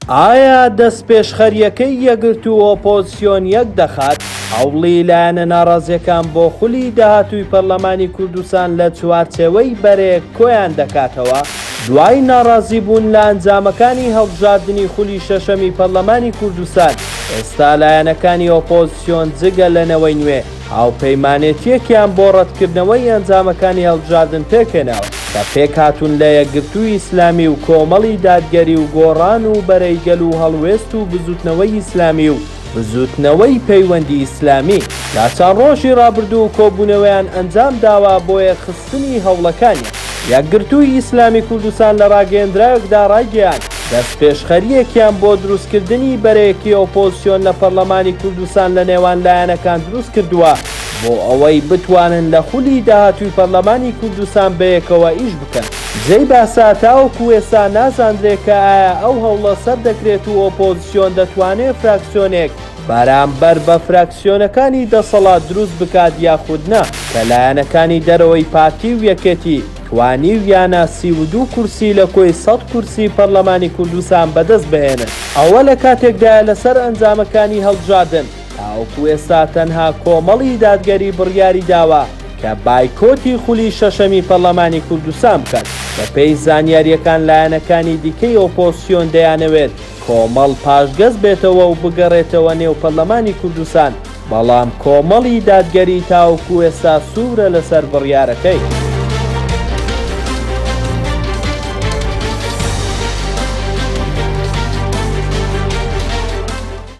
ئایا دەستپێشخەریەکەی یەکگرتو و ئۆپۆزیسیۆن یەک دەخات هەوڵی لایەنە ناڕازیەکان بۆ خولی داهاتووی پەرلەمانی کوردستان لە چوارچێوەی بەرەیەک کۆیان دەکاتەوە دوای ناڕازی بوون لە ئەنجامەکانی هەڵبژاردننی خولی شەشەمی پەرلەمانی کوردستان. ئێستا لایەنەکانی ئۆپۆزیسیۆن جگە لەنەوەی نوێ هاوپەیمانێتیەکیان بۆ ڕەتکردنەوەی ئەنجامەکانی هەڵبژاردن پێکهێناوە کە پێک هاتوون لە یەکگرتووی ئیسلامی و کۆمەڵی دادگەری و گۆڕان و بەرەیگەل و هەڵوێست و بزوتنەوەی ئیسلامی و بزوتنەوەی پەیوەندی ئیسلامی. لا چەند ڕۆژی ڕابردوو کۆبوونەوەیان ئەنجام داوا بۆ یەکخستنی هەوڵەکانی یەکگرتووی ئیسلامی کوردستان لە ڕاگەیەندراوێکدا ڕایگەیاند دەستپێشخەریەکیان بۆ دروستکردنی بەرەیەکی ئۆپۆزیسیۆن لە پەرلەمانی کوردستان لە نێوان لایەنەکان دروست کردووە بۆ ئەوەی بتوانن لە خولی داهاتووی پەرلەمانی کوردستان بەیەکەوە ئیش بکەن. جێی باسا تاوەکو ئێستا نازانرێت کە ئایا ئەو هەوڵە سەر دەکرێت و ئۆپۆزیسیۆن دەتوانێت فراکسیۆنێک بەرامبەر بە فراکسیۆنەکانی دەسەڵات دروست بکات یاخود نا کە لایەنەکانی دەرەوەی پارتی و یەکێتی توانیویانە 32 کورسی لە کۆی 100 کورسی پەرلەمانی کوردستان بەدەست بهێنن. ئەوە لە کاتێکدا لەسەر ئەنجامەکانی هەڵبژاردن تاوەکو ئێستا تەنها کۆمەڵی دادگەری بڕیاری داوە کە بایکۆتی خولی شەشەمی پەرلەمانی کوردستان بکات. بە پێی زانیاریەکان لایەنەکانی دیکەی ئۆپۆزیسیۆن دەیانەوێت کۆمەڵ پاشگەز بێتەوە و بگەڕێتەوە نێو پەرلەمانی کوردستان، بەڵام کۆمەڵی دادگەری تاوەکو ئێستا سوورە لەسەر بڕیارەکەی.